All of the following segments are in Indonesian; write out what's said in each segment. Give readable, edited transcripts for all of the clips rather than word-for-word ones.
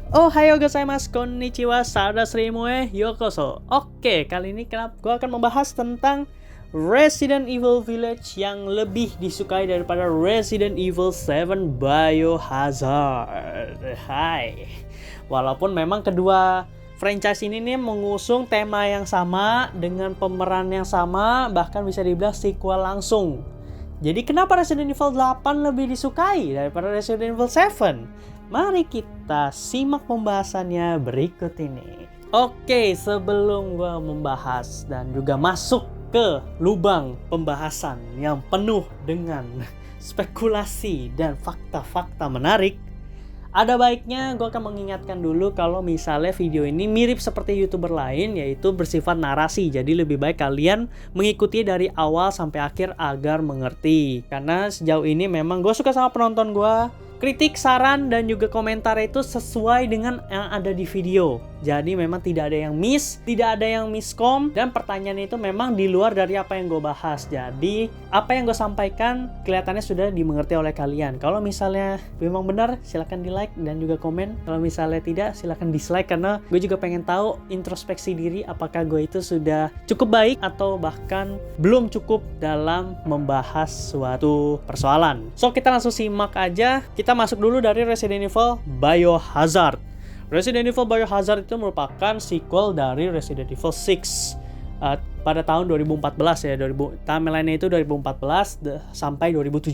Ohayo gozaimasu, konnichiwa, sadasrimue, yokoso. Oke, kali ini gue akan membahas tentang Resident Evil Village yang lebih disukai daripada Resident Evil 7 Biohazard. Hai. Walaupun memang kedua franchise ini nih mengusung tema yang sama dengan pemeran yang sama, bahkan bisa dibilang sequel langsung. Jadi kenapa Resident Evil 8 lebih disukai daripada Resident Evil 7? Mari kita simak pembahasannya berikut ini. Oke, sebelum gue membahas dan juga masuk ke lubang pembahasan yang penuh dengan spekulasi dan fakta-fakta menarik, ada baiknya gue akan mengingatkan dulu kalau misalnya video ini mirip seperti YouTuber lain, yaitu bersifat narasi. Jadi lebih baik kalian mengikuti dari awal sampai akhir agar mengerti. Karena sejauh ini memang gue suka sama penonton gue. Kritik, saran, dan juga komentar itu sesuai dengan yang ada di video. Jadi memang tidak ada yang miss, tidak ada yang miskom, dan pertanyaan itu memang di luar dari apa yang gue bahas. Jadi apa yang gue sampaikan kelihatannya sudah dimengerti oleh kalian. Kalau misalnya memang benar, silahkan di like dan juga komen. Kalau misalnya tidak, silahkan dislike, karena gue juga pengen tahu introspeksi diri apakah gue itu sudah cukup baik atau bahkan belum cukup dalam membahas suatu persoalan. So kita langsung simak aja. Kita masuk dulu dari Resident Evil Biohazard. Resident Evil Biohazard itu merupakan sequel dari Resident Evil 6 pada tahun 2014 ya. Timeline-nya itu 2014 sampai 2017.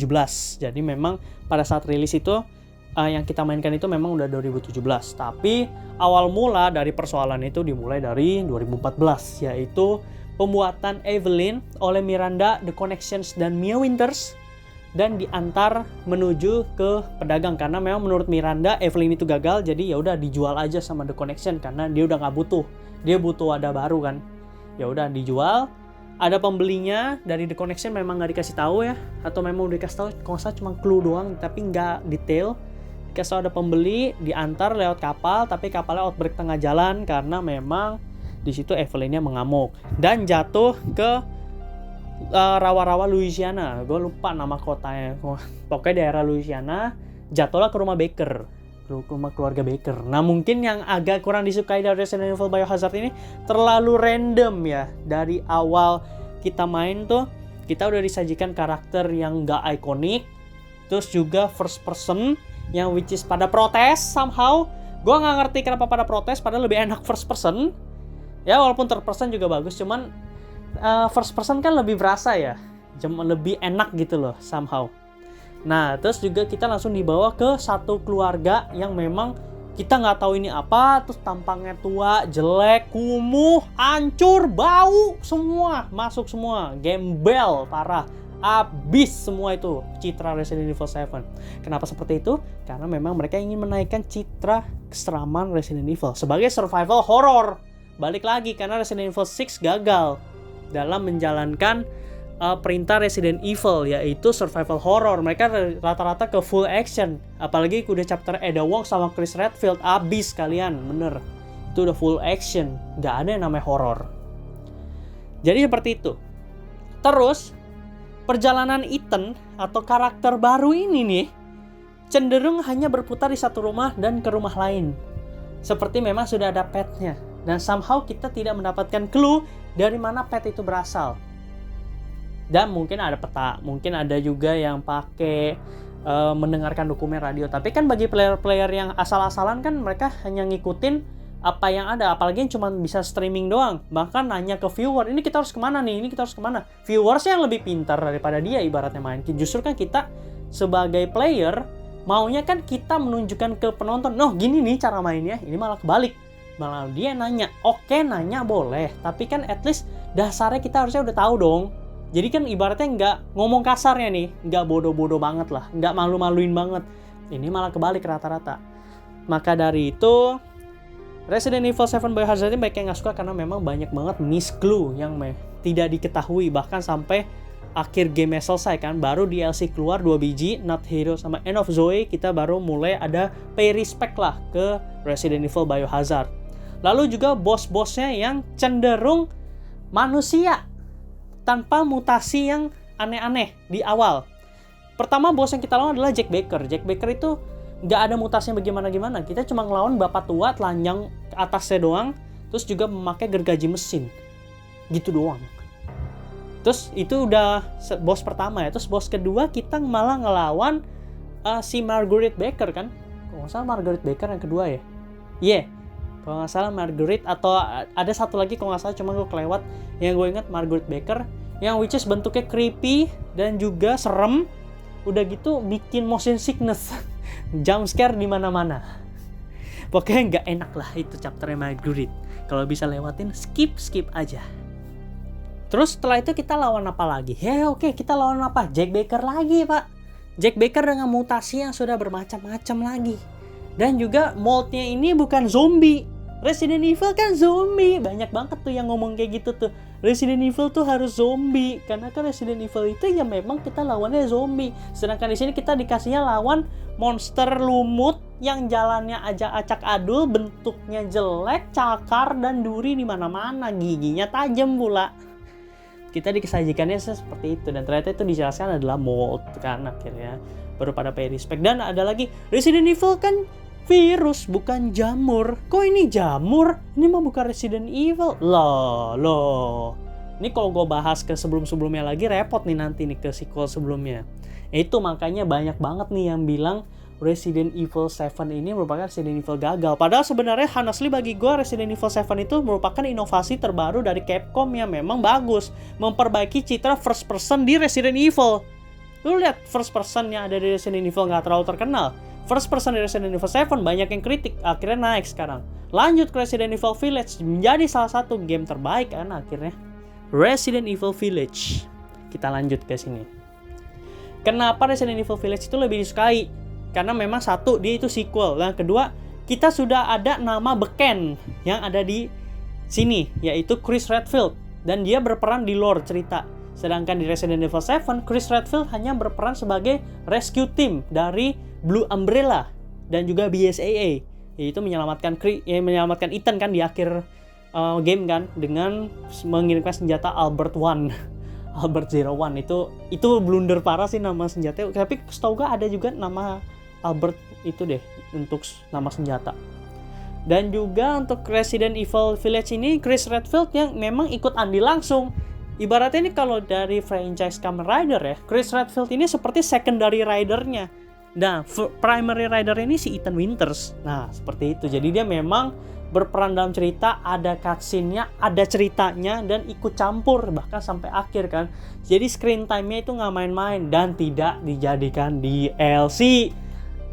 Jadi memang pada saat rilis itu yang kita mainkan itu memang udah 2017. Tapi awal mula dari persoalan itu dimulai dari 2014, yaitu pembuatan Evelyn oleh Miranda, The Connections, dan Mia Winters, dan diantar menuju ke pedagang karena memang menurut Miranda Evelyn itu gagal, jadi ya udah dijual aja sama The Connection karena dia udah nggak butuh, dia butuh wadah baru kan. Ya udah dijual, ada pembelinya dari The Connection, memang nggak dikasih tahu ya, atau memang udah dikasih tahu kalau nggak salah cuma clue doang tapi nggak detail. Dikasih tahu ada pembeli, diantar lewat kapal, tapi kapalnya outbreak tengah jalan karena memang di situ Evelynnya mengamuk dan jatuh ke rawa-rawa Louisiana. Gue lupa nama kotanya, pokoknya daerah Louisiana. Jatuhlah ke rumah Baker, ke rumah keluarga Baker. Nah mungkin yang agak kurang disukai dari Resident Evil Biohazard ini terlalu random ya. Dari awal kita main tuh kita udah disajikan karakter yang gak ikonik, terus juga first person yang which is pada protes somehow. Gue gak ngerti kenapa pada protes padahal lebih enak first person ya, walaupun third person juga bagus, cuman first person kan lebih berasa ya, lebih enak gitu loh somehow. Nah terus juga kita langsung dibawa ke satu keluarga yang memang kita nggak tahu ini apa, terus tampangnya tua, jelek, kumuh, hancur, bau, semua masuk, semua gembel parah, abis semua itu citra Resident Evil 7. Kenapa seperti itu? Karena memang mereka ingin menaikkan citra keseraman Resident Evil sebagai survival horror. Balik lagi karena Resident Evil 6 gagal dalam menjalankan perintah Resident Evil, yaitu survival horror. Mereka rata-rata ke full action, apalagi udah chapter Ada Wong sama Chris Redfield, abis kalian, bener itu udah full action, gak ada yang namanya horror. Jadi seperti itu. Terus perjalanan Ethan atau karakter baru ini nih cenderung hanya berputar di satu rumah dan ke rumah lain, seperti memang sudah ada petnya, dan somehow kita tidak mendapatkan clue dari mana pet itu berasal. Dan mungkin ada peta, mungkin ada juga yang pakai mendengarkan dokumen radio. Tapi kan bagi player-player yang asal-asalan kan mereka hanya ngikutin apa yang ada, apalagi yang cuma bisa streaming doang. Bahkan nanya ke viewer, ini kita harus kemana nih, ini kita harus kemana. Viewersnya yang lebih pintar daripada dia ibaratnya main. Justru kan kita sebagai player maunya kan kita menunjukkan ke penonton, noh gini nih cara mainnya, ini malah kebalik. Malah dia nanya, oke nanya boleh, tapi kan at least dasarnya kita harusnya udah tahu dong. Jadi kan ibaratnya nggak ngomong kasarnya nih, nggak bodoh-bodoh banget lah, nggak malu-maluin banget. Ini malah kebalik rata-rata. Maka dari itu Resident Evil 7 Biohazard ini banyak yang nggak suka karena memang banyak banget miss clue yang tidak diketahui. Bahkan sampai akhir game selesai kan, baru DLC keluar 2 biji, Not Hero sama End of Zoe, kita baru mulai ada pay respect lah ke Resident Evil Biohazard. Lalu juga bos-bosnya yang cenderung manusia tanpa mutasi yang aneh-aneh di awal. Pertama bos yang kita lawan adalah Jack Baker. Jack Baker itu nggak ada mutasinya bagaimana-gimana. Kita cuma ngelawan bapak tua telanjang ke atasnya doang, terus juga memakai gergaji mesin. Gitu doang. Terus itu udah bos pertama ya. Terus bos kedua kita malah ngelawan si Margaret Baker kan. Kalau nggak salah Margaret Baker yang kedua ya. Iya. Kalau nggak salah Margaret, atau ada satu lagi kalau nggak salah, cuma gue kelewat. Yang gue ingat Margaret Baker, yang which is bentuknya creepy dan juga serem. Udah gitu bikin motion sickness. Jump scare di mana-mana. Pokoknya nggak enak lah itu chapternya Margaret. Kalau bisa lewatin, skip aja. Terus setelah itu kita lawan apa lagi? Ya oke, kita lawan apa? Jack Baker lagi, Pak. Jack Baker dengan mutasi yang sudah bermacam-macam lagi. Dan juga moldnya ini bukan zombie. Resident Evil kan zombie. Banyak banget tuh yang ngomong kayak gitu tuh. Resident Evil tuh harus zombie. Karena kan Resident Evil itu ya memang kita lawannya zombie. Sedangkan di sini kita dikasihnya lawan monster lumut yang jalannya aja acak-adul, bentuknya jelek, cakar dan duri di mana-mana, giginya tajam pula. Kita disajikannya seperti itu, dan ternyata itu dijelaskan adalah mold kan akhirnya. Baru pada pay respect. Dan ada lagi, Resident Evil kan virus bukan jamur. Kok ini jamur? Ini mah bukan Resident Evil. Loh. Ini kalau gue bahas ke sebelum-sebelumnya lagi repot nih nanti nih ke sequel sebelumnya. Itu makanya banyak banget nih yang bilang Resident Evil 7 ini merupakan Resident Evil gagal. Padahal sebenarnya honestly bagi gue Resident Evil 7 itu merupakan inovasi terbaru dari Capcom yang memang bagus. Memperbaiki citra first person di Resident Evil. Lu lihat first person yang ada di Resident Evil gak terlalu terkenal. First person di Resident Evil 7 banyak yang kritik, akhirnya naik sekarang. Lanjut ke Resident Evil Village, menjadi salah satu game terbaik kan akhirnya. Resident Evil Village. Kita lanjut ke sini. Kenapa Resident Evil Village itu lebih disukai? Karena memang satu, dia itu sequel. Dan kedua, kita sudah ada nama beken yang ada di sini, yaitu Chris Redfield. Dan dia berperan di lore cerita. Sedangkan di Resident Evil 7, Chris Redfield hanya berperan sebagai rescue team dari Blue Umbrella dan juga BSAA, yaitu menyelamatkan Ethan kan di akhir game kan dengan mengirimkan senjata Albert 01 itu blunder parah sih nama senjata, tapi setahu gue ada juga nama Albert itu deh untuk nama senjata. Dan juga untuk Resident Evil Village ini Chris Redfield yang memang ikut andil langsung. Ibaratnya ini kalau dari franchise Kamen Rider ya, Chris Redfield ini seperti secondary ridernya. Nah, primary rider ini si Ethan Winters. Nah, seperti itu. Jadi dia memang berperan dalam cerita, ada cutscene-nya, ada ceritanya, dan ikut campur bahkan sampai akhir kan. Jadi screen time-nya itu nggak main-main dan tidak dijadikan DLC.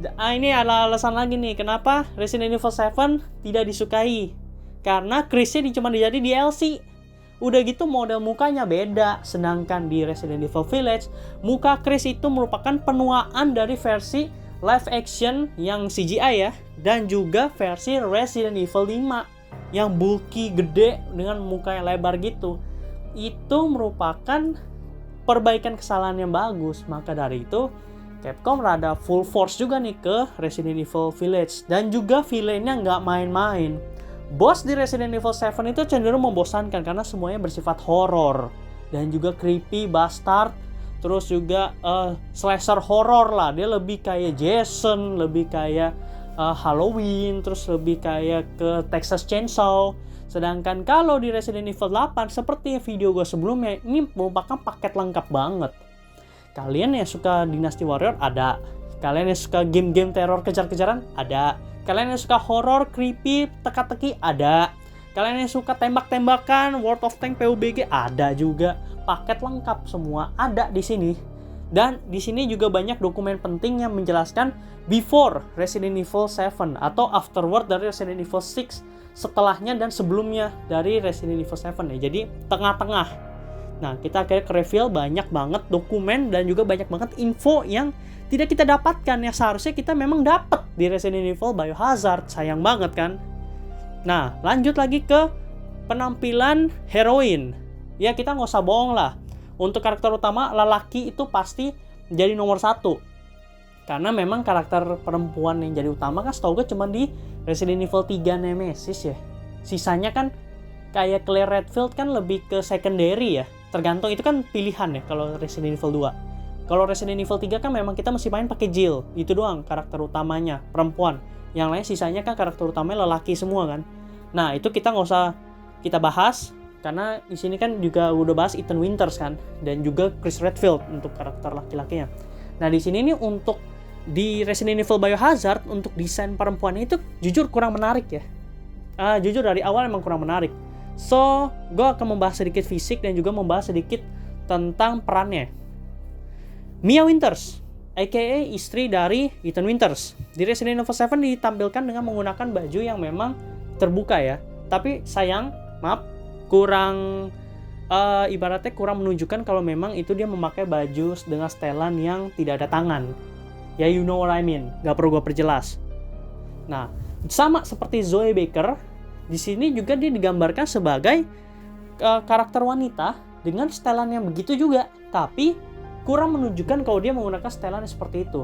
Ini adalah alasan lagi nih kenapa Resident Evil 7 tidak disukai. Karena Chris-nya cuma dijadi DLC. Udah gitu model mukanya beda. Sedangkan di Resident Evil Village, muka Chris itu merupakan penuaan dari versi live action yang CGI ya. Dan juga versi Resident Evil 5 yang bulky, gede, dengan muka yang lebar gitu. Itu merupakan perbaikan kesalahan yang bagus. Maka dari itu, Capcom rada full force juga nih ke Resident Evil Village. Dan juga villainnya nggak main-main. Boss di Resident Evil 7 itu cenderung membosankan karena semuanya bersifat horor dan juga creepy, bastard, terus juga slasher horror lah. Dia lebih kayak Jason, lebih kayak Halloween, terus lebih kayak ke Texas Chainsaw. Sedangkan kalau di Resident Evil 8 seperti video gue sebelumnya, ini merupakan paket lengkap banget. Kalian yang suka Dynasty Warrior ada, kalian yang suka game-game teror kejar-kejaran ada. Kalian yang suka horror, creepy, teka-teki ada. Kalian yang suka tembak-tembakan, World of Tanks, PUBG ada juga. Paket lengkap semua ada di sini. Dan di sini juga banyak dokumen penting yang menjelaskan before Resident Evil 7 atau afterward dari Resident Evil 6, setelahnya dan sebelumnya dari Resident Evil 7 ya. Jadi tengah-tengah. Nah, kita akhirnya ke-reveal banyak banget dokumen dan juga banyak banget info yang tidak kita dapatkan, yang seharusnya kita memang dapat di Resident Evil Biohazard. Sayang banget kan. Nah, lanjut lagi ke penampilan heroin. Ya, kita nggak usah bohong lah. Untuk karakter utama, lelaki itu pasti jadi nomor 1. Karena memang karakter perempuan yang jadi utama kan setahu gue cuma di Resident Evil 3 Nemesis ya. Sisanya kan kayak Claire Redfield kan lebih ke secondary ya. Tergantung, itu kan pilihan ya kalau Resident Evil 2. Kalau Resident Evil 3 kan memang kita mesti main pakai Jill, itu doang karakter utamanya, perempuan. Yang lain sisanya kan karakter utamanya lelaki semua kan. Nah, itu kita nggak usah kita bahas, karena di sini kan juga udah bahas Ethan Winters kan, dan juga Chris Redfield untuk karakter laki-lakinya. Nah, di sini nih untuk di Resident Evil Biohazard untuk desain perempuannya itu jujur kurang menarik ya. Jujur dari awal emang kurang menarik. So, gue akan membahas sedikit fisik dan juga membahas sedikit tentang perannya. Mia Winters, aka istri dari Ethan Winters, di Resident Evil 7 ditampilkan dengan menggunakan baju yang memang terbuka ya. Tapi sayang, maaf, kurang ibaratnya kurang menunjukkan kalau memang itu dia memakai baju dengan setelan yang tidak ada tangan. Ya, you know what I mean. Gak perlu gue perjelas. Nah, sama seperti Zoe Baker, di sini juga dia digambarkan sebagai karakter wanita dengan setelan yang begitu juga, tapi kurang menunjukkan kalau dia menggunakan setelan seperti itu.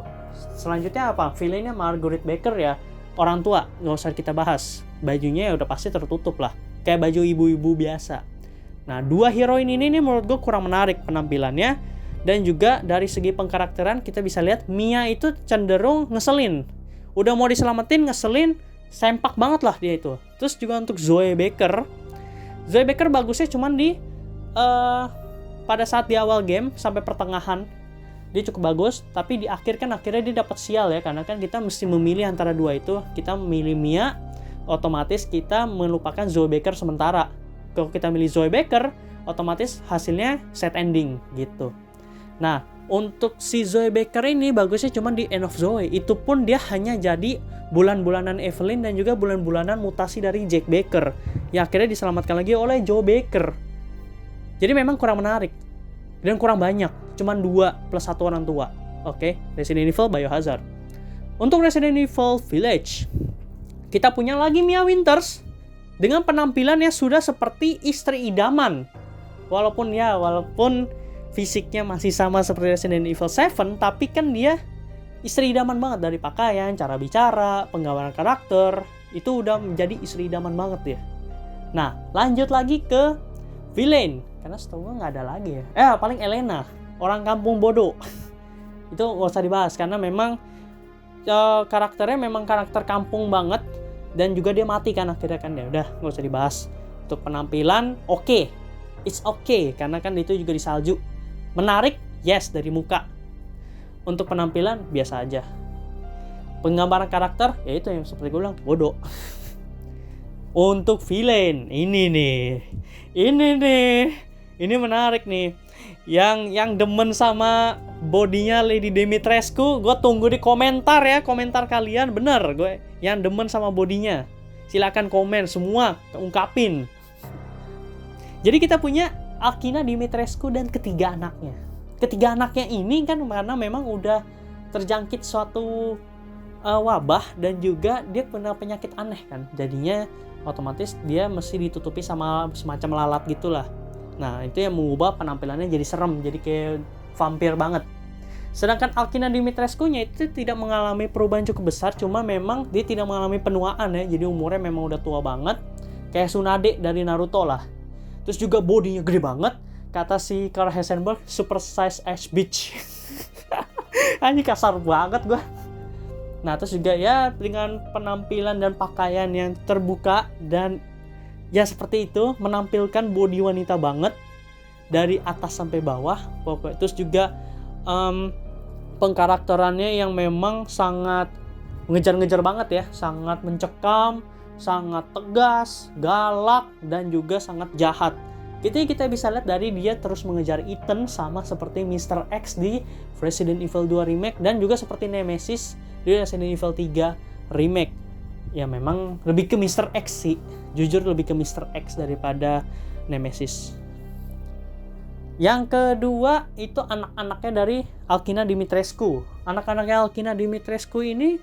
Selanjutnya apa? Villainnya Margaret Baker ya, orang tua, nggak usah kita bahas. Bajunya ya udah pasti tertutup lah, kayak baju ibu-ibu biasa. Nah, dua heroin ini nih menurut gue kurang menarik penampilannya, dan juga dari segi pengkarakteran kita bisa lihat Mia itu cenderung ngeselin. Udah mau diselamatin ngeselin, sempak banget lah dia itu. Terus juga untuk Zoe Baker bagusnya cuman di pada saat di awal game sampai pertengahan dia cukup bagus, tapi di akhir kan akhirnya dia dapat sial ya, karena kan kita mesti memilih antara dua itu. Kita memilih Mia, otomatis kita melupakan Zoe Baker sementara. Kalau kita milih Zoe Baker, otomatis hasilnya set ending gitu. Nah, untuk si Zoe Baker ini bagusnya cuma di End of Zoe. Itu pun dia hanya jadi bulan-bulanan Evelyn dan juga bulan-bulanan mutasi dari Jack Baker, yang akhirnya diselamatkan lagi oleh Joe Baker. Jadi memang kurang menarik dan kurang banyak, cuman 2 plus 1 orang tua. Oke, Resident Evil Biohazard. Untuk Resident Evil Village, kita punya lagi Mia Winters dengan penampilan yang sudah seperti istri idaman. Walaupun fisiknya masih sama seperti Resident Evil 7, tapi kan dia istri idaman banget, dari pakaian, cara bicara, penggambaran karakter, itu udah menjadi istri idaman banget ya. Nah, lanjut lagi ke villain, karena setahu gue nggak ada lagi ya. Paling Elena, orang kampung bodoh. Itu nggak usah dibahas, karena memang karakternya memang karakter kampung banget, dan juga dia mati kan akhirnya kan, ya udah nggak usah dibahas. Untuk penampilan, oke. It's okay, karena kan itu juga di salju. Menarik, yes, dari muka. Untuk penampilan, biasa aja. Penggambaran karakter, ya itu yang seperti gue bilang, bodoh. Untuk villain, ini menarik nih. Yang demen sama bodinya Lady Dimitrescu, gue tunggu di komentar ya, komentar kalian. Bener, gue yang demen sama bodinya, silakan komen semua, ungkapin. Jadi kita punya Alkina Dimitrescu dan ketiga anaknya. Ketiga anaknya ini kan karena memang udah terjangkit suatu wabah, dan juga dia punya penyakit aneh kan, jadinya otomatis dia mesti ditutupi sama semacam lalat gitulah. Nah, itu yang mengubah penampilannya jadi serem, jadi kayak vampir banget. Sedangkan Alkina Dimitrescu-nya itu tidak mengalami perubahan cukup besar, cuma memang dia tidak mengalami penuaan ya, jadi umurnya memang udah tua banget, kayak Tsunade dari Naruto lah. Terus juga bodinya gede banget, kata si Carl Heisenberg, super size ass bitch. Ini kasar banget gua. Nah, terus juga ya dengan penampilan dan pakaian yang terbuka dan ya seperti itu, menampilkan body wanita banget dari atas sampai bawah pokoknya. Terus juga pengkarakterannya yang memang sangat ngejar-ngejar banget ya, sangat mencekam, sangat tegas, galak, dan juga sangat jahat. Kita bisa lihat dari dia terus mengejar Ethan, sama seperti Mr. X di Resident Evil 2 Remake, dan juga seperti Nemesis di Resident Evil 3 Remake. Ya memang lebih ke Mr. X sih, jujur lebih ke Mr. X daripada Nemesis. Yang kedua itu anak-anaknya dari Alkina Dimitrescu. Anak-anaknya Alkina Dimitrescu ini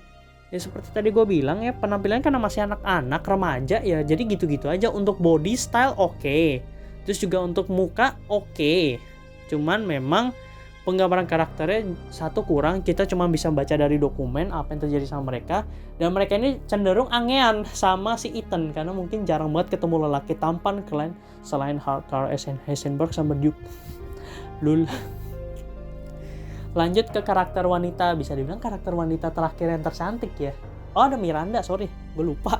ya seperti tadi gue bilang ya, penampilannya karena masih anak-anak, remaja ya, jadi gitu-gitu aja. Untuk body style oke. Terus juga untuk muka oke. Cuman memang penggambaran karakternya satu kurang, kita cuma bisa baca dari dokumen apa yang terjadi sama mereka, dan mereka ini cenderung angean sama si Ethan karena mungkin jarang banget ketemu lelaki tampan selain Carl Heisenberg sama Duke. Lul. Lanjut ke karakter wanita, bisa dibilang karakter wanita terakhir yang tercantik ya. Oh, ada Miranda, sorry, gue lupa.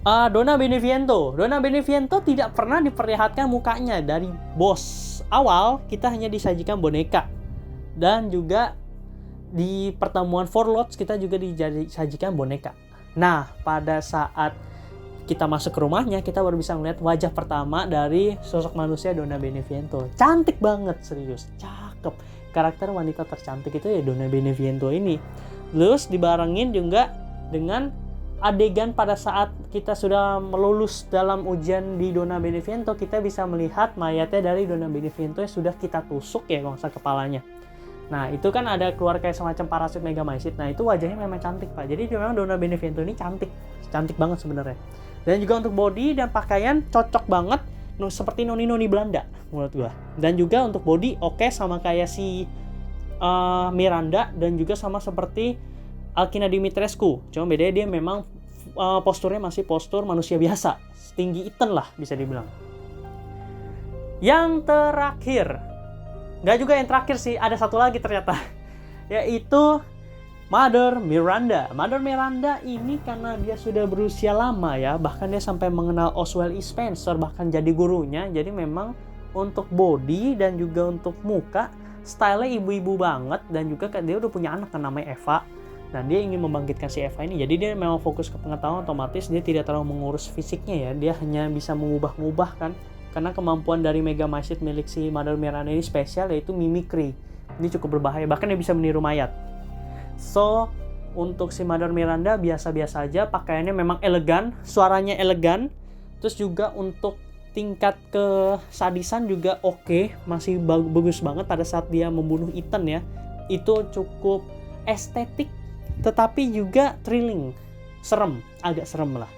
Donna Beneviento. Donna Beneviento tidak pernah diperlihatkan mukanya. Dari bos awal, kita hanya disajikan boneka. Dan juga di pertemuan Four Lords, kita juga disajikan boneka. Nah, pada saat kita masuk ke rumahnya, kita baru bisa melihat wajah pertama dari sosok manusia Donna Beneviento. Cantik banget, serius. Cakep. Karakter wanita tercantik itu ya Donna Beneviento ini. Terus dibarengin juga dengan adegan pada saat kita sudah melulus dalam ujian di Donna Beneviento, kita bisa melihat mayatnya dari Donna Beneviento yang sudah kita tusuk ya kalau nggak salah kepalanya. Nah, itu kan ada keluar kayak semacam parasit Megamycete. Nah, itu wajahnya memang cantik, Pak. Jadi memang Donna Beneviento ini cantik. Cantik banget sebenarnya. Dan juga untuk body dan pakaian cocok banget seperti noni-noni Belanda menurut gua. Dan juga untuk body oke, sama kayak si Miranda dan juga sama seperti Alkina Dimitrescu. Cuma bedanya dia memang posturnya masih postur manusia biasa. Tinggi Ethan lah bisa dibilang. Yang terakhir, nggak juga yang terakhir sih, ada satu lagi ternyata, yaitu Mother Miranda. Mother Miranda ini karena dia sudah berusia lama ya, bahkan dia sampai mengenal Oswald E. Spencer, bahkan jadi gurunya. Jadi memang untuk body dan juga untuk muka, style-nya ibu-ibu banget. Dan juga dia udah punya anak kan namanya Eva. Dan dia ingin membangkitkan si Eva ini. Jadi dia memang fokus ke pengetahuan, otomatis dia tidak terlalu mengurus fisiknya ya. Dia hanya bisa mengubah-ubah kan. Karena kemampuan dari Megamycete milik si Mother Miranda ini spesial, yaitu mimicry. Ini cukup berbahaya, bahkan dia bisa meniru mayat. So, untuk si Mother Miranda biasa-biasa aja, pakaiannya memang elegan, suaranya elegan. Terus juga untuk tingkat kesadisan juga oke, masih bagus banget pada saat dia membunuh Ethan ya. Itu cukup estetik, tetapi juga thrilling, serem, agak serem lah.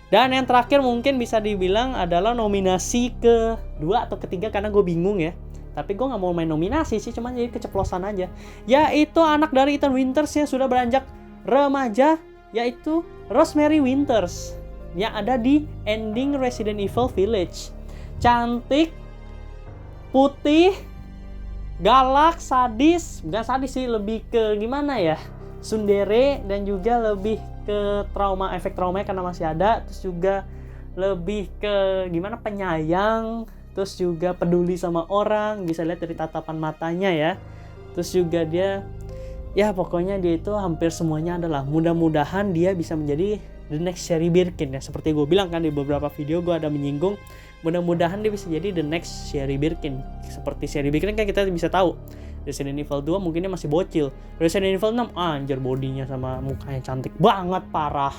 Dan yang terakhir mungkin bisa dibilang adalah nominasi kedua atau ketiga, karena gue bingung ya. Tapi gue gak mau main nominasi sih, cuma jadi keceplosan aja. Yaitu anak dari Ethan Winters yang sudah beranjak remaja, yaitu Rosemary Winters, yang ada di ending Resident Evil Village. Cantik, putih, galak, sadis. Bukan sadis sih, lebih ke gimana ya, tsundere, dan juga lebih ke trauma, efek traumanya karena masih ada. Terus juga lebih ke gimana, penyayang. Terus juga peduli sama orang, bisa lihat dari tatapan matanya ya. Terus juga dia, ya pokoknya dia itu hampir semuanya adalah, mudah-mudahan dia bisa menjadi the next Sherry Birkin ya. Seperti gue bilang kan di beberapa video gue ada menyinggung, mudah-mudahan dia bisa jadi the next Sherry Birkin. Seperti Sherry Birkin kan kita bisa tahu, Resident Evil 2 mungkin dia masih bocil. Resident Evil 6 anjir, bodinya sama mukanya cantik banget, parah.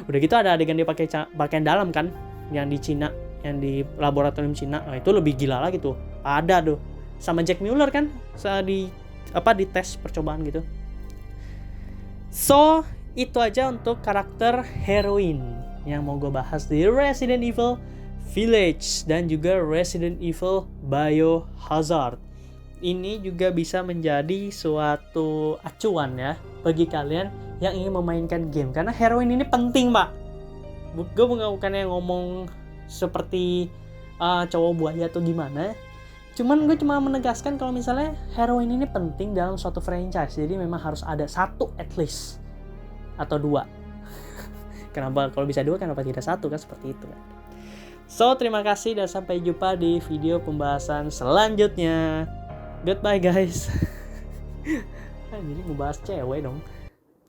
Udah gitu ada adegan dia pakai pakaian dalam kan, yang di Cina, yang di laboratorium Cina. Nah, itu lebih gila lagi tuh. Ada tuh sama Jack Muller kan, saat di tes percobaan gitu. So, itu aja untuk karakter heroin yang mau gue bahas di Resident Evil Village dan juga Resident Evil Biohazard. Ini juga bisa menjadi suatu acuan ya bagi kalian yang ingin memainkan game, karena heroin ini penting, Pak. Gue bukan yang ngomong seperti cowok buaya atau gimana. Cuman gue cuma menegaskan kalau misalnya heroin ini penting dalam suatu franchise. Jadi memang harus ada satu at least, atau dua. Kenapa kalau bisa dua, kenapa tidak satu, kan seperti itu kan. So, terima kasih dan sampai jumpa di video pembahasan selanjutnya. Goodbye guys. Jadi ngebahas cewek dong.